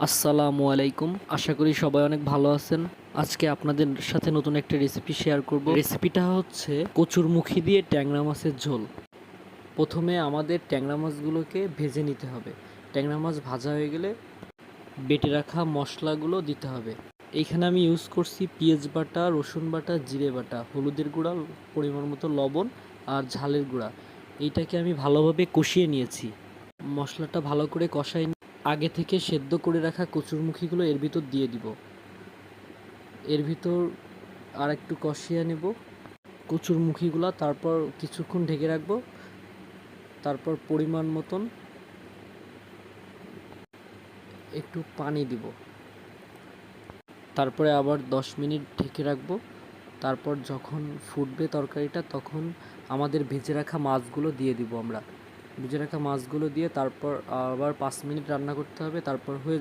আসসালামু আলাইকুম। আশা করি সবাই অনেক ভালো আছেন। আজকে আপনাদের সাথে নতুন একটা রেসিপি শেয়ার করব। রেসিপিটা হচ্ছে কচুরমুখী দিয়ে ট্যাংরা মাছের ঝোল। প্রথমে আমাদের ট্যাংরা মাছগুলোকে ভেজে নিতে হবে। ট্যাংরা মাছ ভাজা হয়ে গেলে বেটে রাখা মশলাগুলো দিতে হবে। এইখানে আমি ইউজ করছি পেঁয়াজ বাটা, রসুন বাটা, জিরে বাটা, হলুদের গুঁড়া, পরিমাণ মতো লবণ আর ঝালের গুঁড়া। এইটাকে আমি ভালোভাবে কষিয়ে নিয়েছি। মশলাটা ভালো করে কষাই আগে থেকে সেদ্ধ করে রাখা কচুরমুখীগুলো এর ভিতর দিয়ে দিব। এর ভিতর আর একটু কষিয়ে নেব কচুরমুখীগুলো, তারপর কিছুক্ষণ ঢেকে রাখবো। তারপর পরিমাণ মতন একটু পানি দিব। তারপরে আবার 10 মিনিট ঢেকে রাখবো। তারপর যখন ফুটবে তরকারিটা, তখন আমাদের ভেজে রাখা মাছগুলো দিয়ে দিব। আমরা ভেজে রাখা মাছগুলো দিয়ে তারপর আবার 5 মিনিট রান্না করতে হবে। তারপর হয়ে